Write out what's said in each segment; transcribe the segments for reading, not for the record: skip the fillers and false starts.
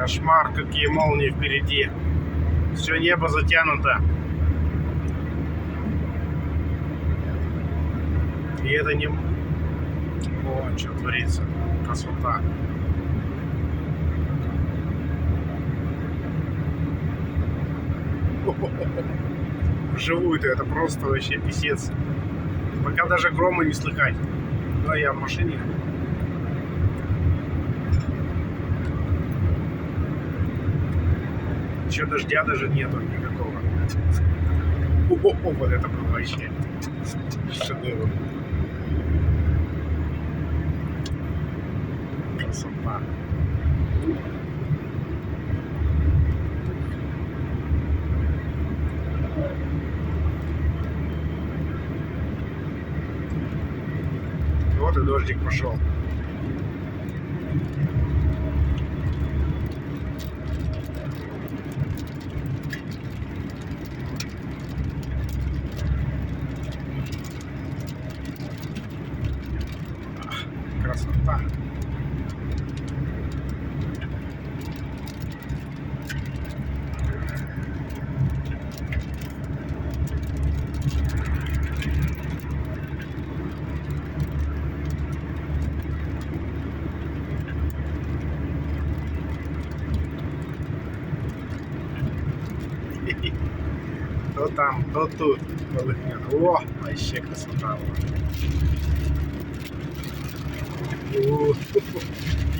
Кошмар, какие молнии впереди. Все небо затянуто. И это не... О, что творится. Красота. Вживую-то это просто вообще писец. Пока даже грома не слыхать. Но я в машине. Еще дождя даже нету никакого. Вот это было вообще шедевр. Красота. Вот и дождик пошел. Красота. То там, то тут. О, вообще красота.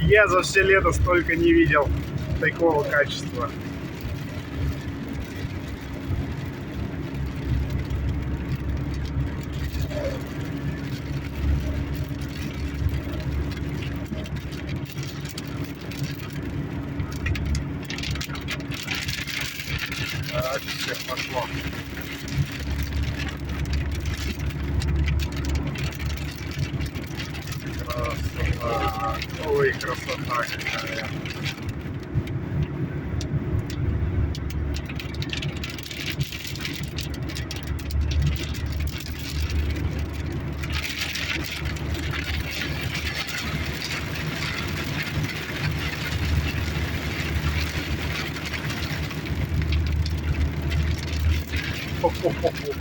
Я за все лето столько не видел такого качества. Так, все пошло. Красота. Ой, красота какая. Хо-хо-хо-хо.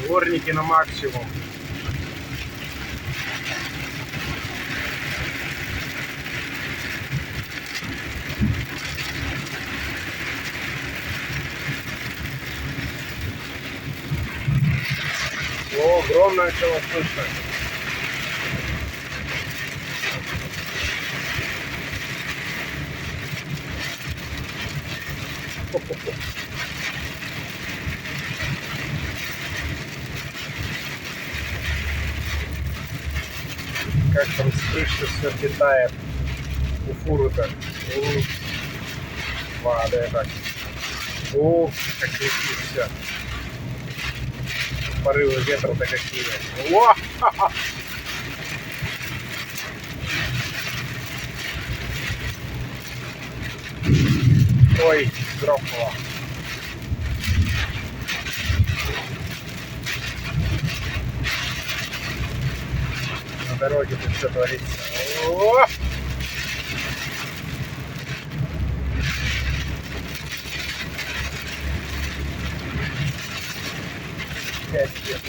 Дворники на максимум. О, гром начало слышно. Как там с крыши все летает у фуры-то. Падает так. О, как летит все. Порывы ветра-то какие. О! Ха-ха! Ой, грохнуло. На дороге тут все творится. О! Пять лет.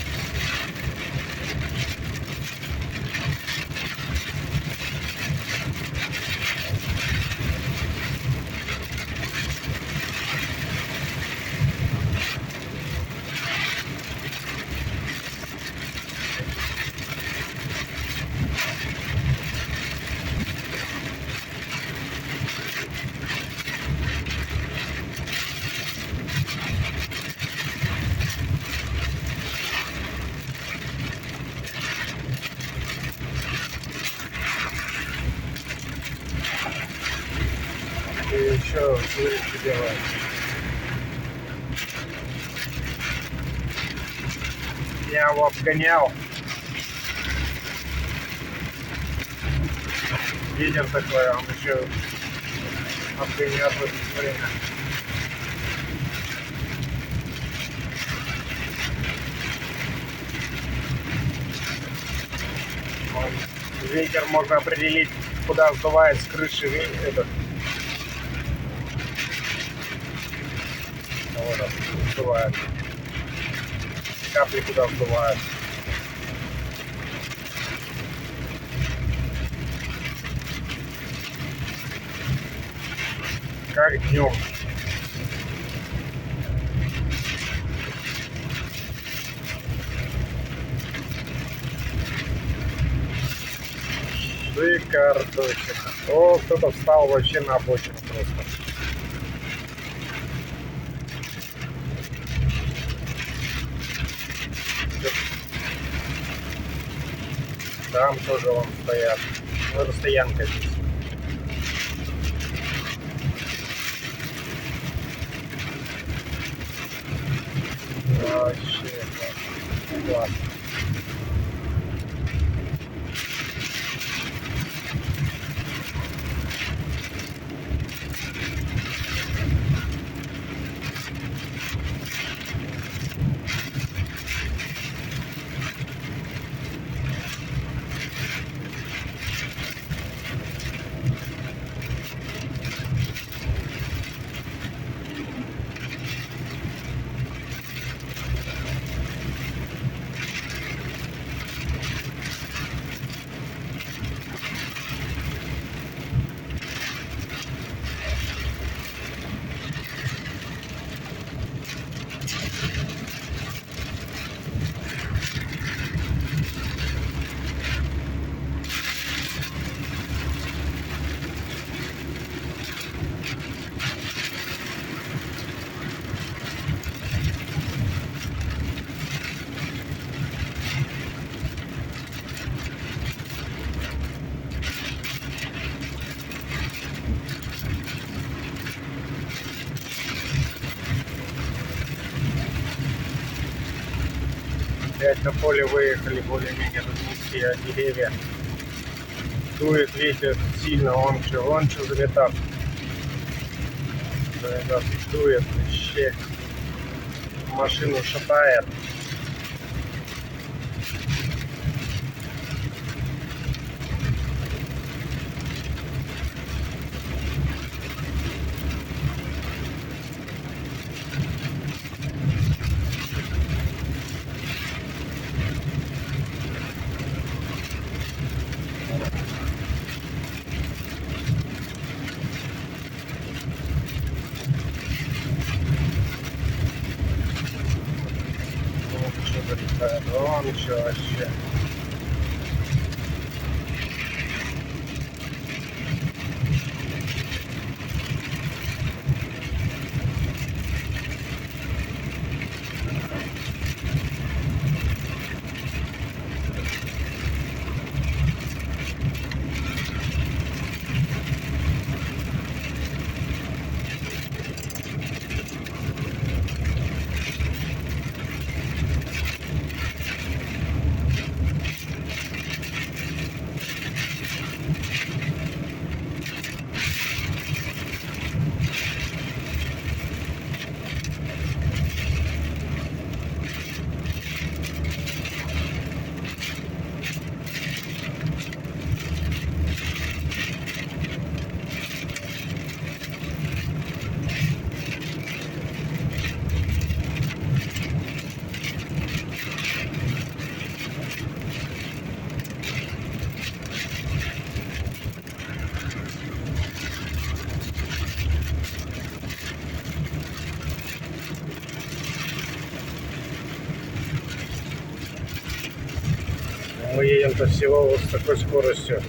И еще смотрите, делает. Я его обгонял. Ветер такой, он еще обгоняет в это время. Ветер можно определить, куда сдувает с крыши этот. Вот он сдувает. Капли куда сдувают. Как днем. Шикардосина. О, кто-то встал вообще на обочину просто. Там тоже вон стоят. Ну, это стоянка здесь. Вообще классно. Опять на поле выехали, более-менее тут низкие деревья. Дует ветер сильно, он что залетал. Дует, вообще машину шатает. Вон что вообще. Мы едем-то всего вот с такой скоростью.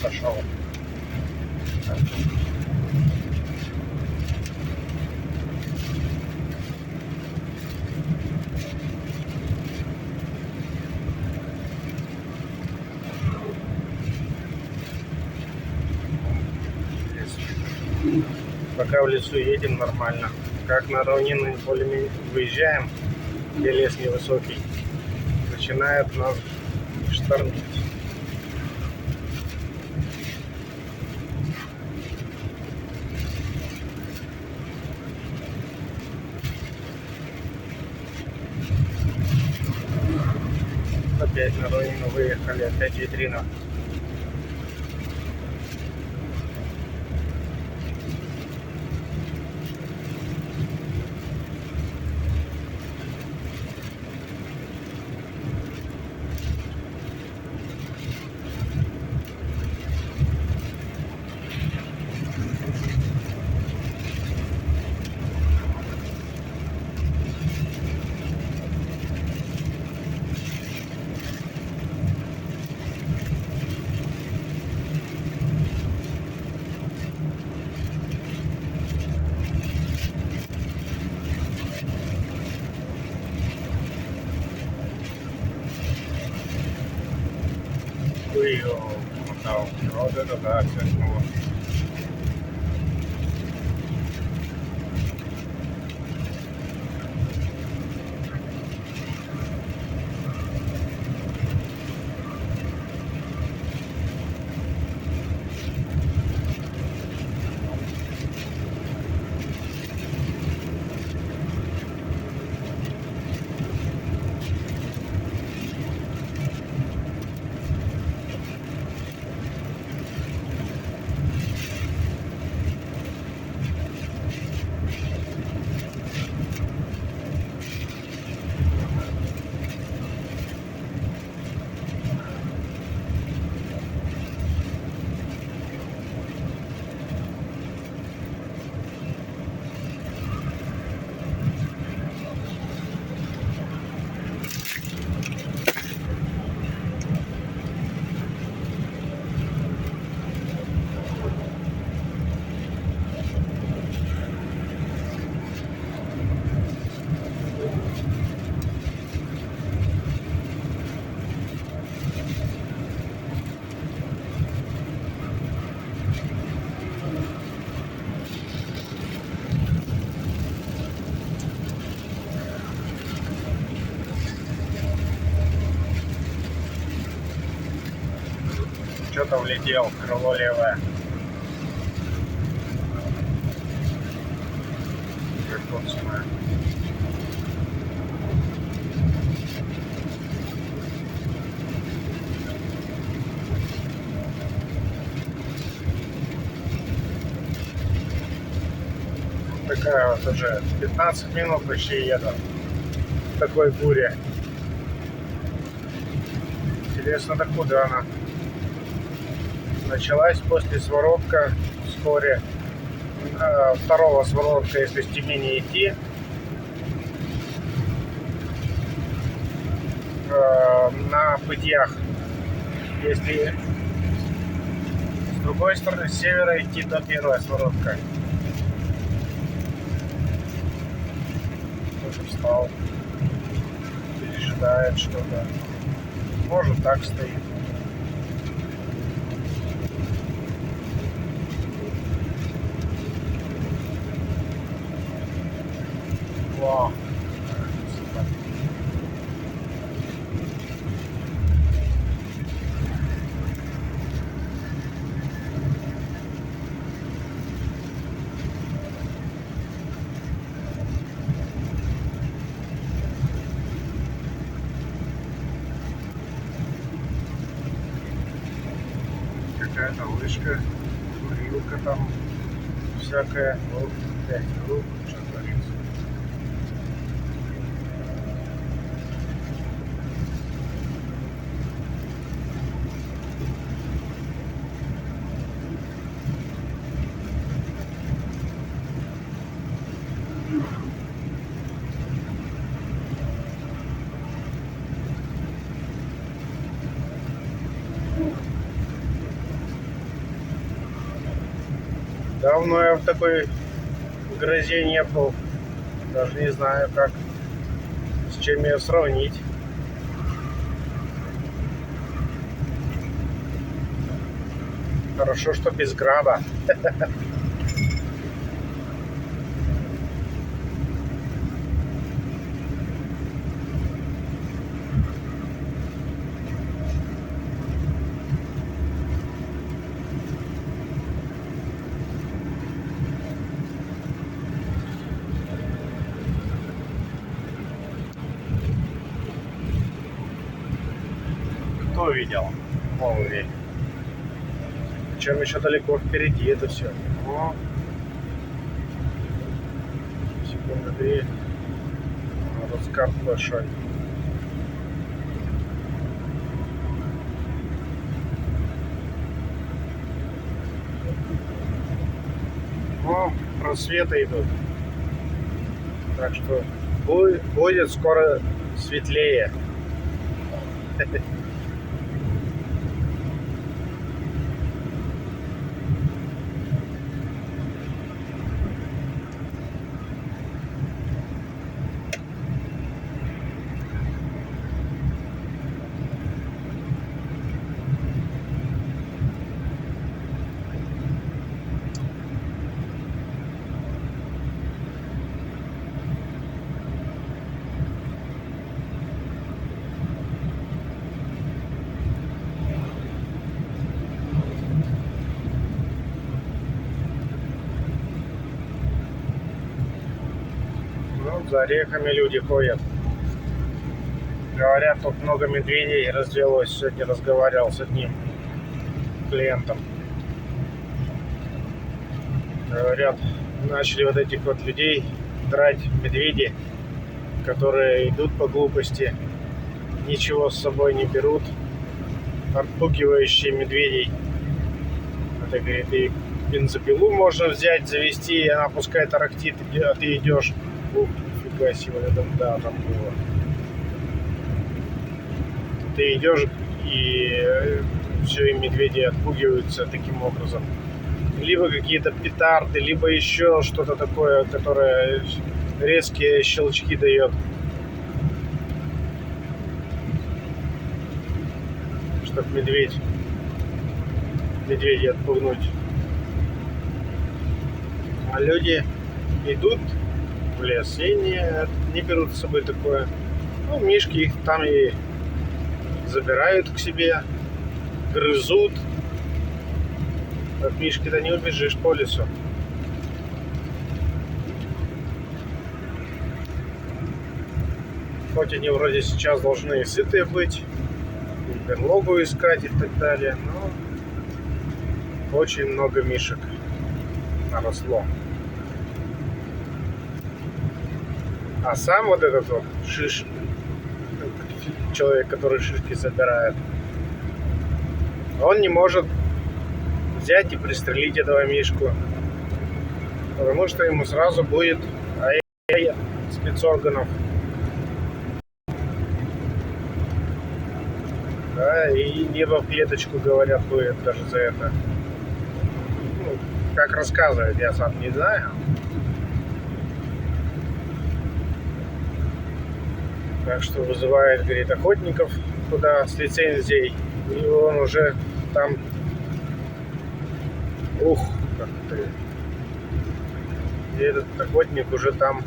пошел. Пока в лесу едем нормально. Как на равнину более-менее выезжаем, где лес невысокий, начинает нас штормить. Опять на равнину выехали, опять ветрина. Вот это да, сверкнуло. Что-то влетел, крыло левое. Собственно. Такая вот уже 15 минут почти еду в такой буре. Интересно, докуда она началась после своротка вскоре. Второго своротка, если с Тюмени идти, на путях. Если с другой стороны, с севера идти, то первая своротка. Кто-то встал, пережидает что-то. Может, так стоит. Вау. Какая-то вышка, курилка там всякая. Вот, опять рук, что творится. Давно я в такой грозе не был. Даже не знаю, как, с чем ее сравнить. Хорошо, что без града. Кто видел молнии? Причем еще далеко впереди это все. О, секунды 3. Раскат большой. О, просветы идут. Так что будет скоро светлее. Ну, за орехами люди ходят. Говорят, тут много медведей развелось. Сегодня разговаривал с одним клиентом. Говорят, начали вот этих вот людей драть медведи, которые идут по глупости, ничего с собой не берут, отпугивающие медведей. Это, говорит, и бензопилу можно взять, завести, и она пускай тарахтит, а ты идешь. Ух, нифига себе, да, там было. Ты идешь, и все, и медведи отпугиваются таким образом. Либо какие-то петарды, либо еще что-то такое, которое резкие щелчки дает. Чтоб медведей отпугнуть. А люди идут в лес и не берут с собой такое. Ну, мишки их там и забирают к себе, грызут. От мишки-то не убежишь по лесу. Хоть они вроде сейчас должны и сытые быть, и берлогу искать и так далее, но очень много мишек наросло. А сам вот этот вот человек, который шишки собирает, он не может взять и пристрелить этого мишку, потому что ему сразу будет спецорганов. Да, и небо в клеточку, говорят, будет даже за это. Ну, как рассказывают, я сам не знаю. Так что вызывает, говорит, охотников туда с лицензией. И он уже там... Ух, как ты... И этот охотник уже там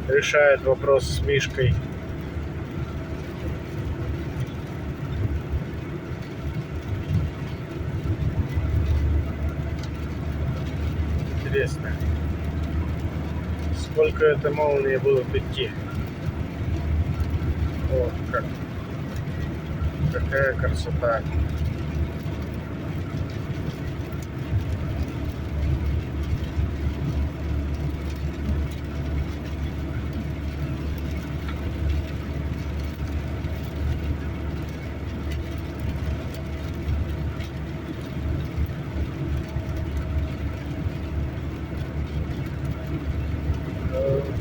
решает вопрос с мишкой. Интересно, сколько это молнии будут идти. Вот как. Какая красота.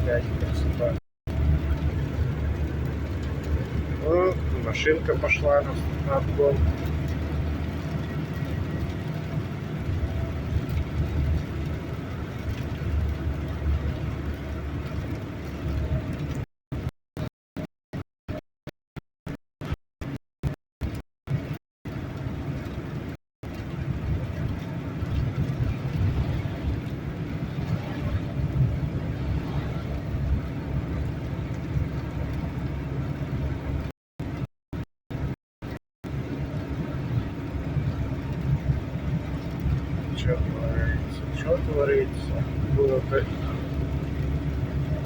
Опять красота. Ну, машинка пошла на обгон. Что творится? Что творится? Было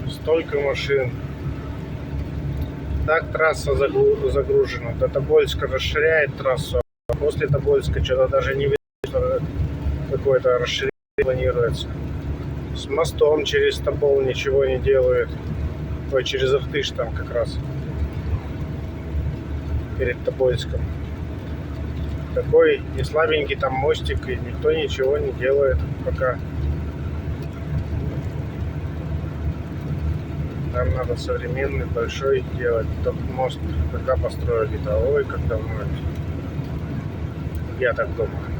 столько машин. Так трасса загружена. До Тобольска расширяет трассу. А после Тобольска что-то даже не видно, что какое-то расширение планируется. С мостом через Тобол ничего не делают. Ой, через Иртыш там как раз. Перед Тобольском. Такой не слабенький там мостик, и никто ничего не делает пока. Там надо современный, большой делать. Тот мост когда построили-то? Ой, как давно. Я так думаю.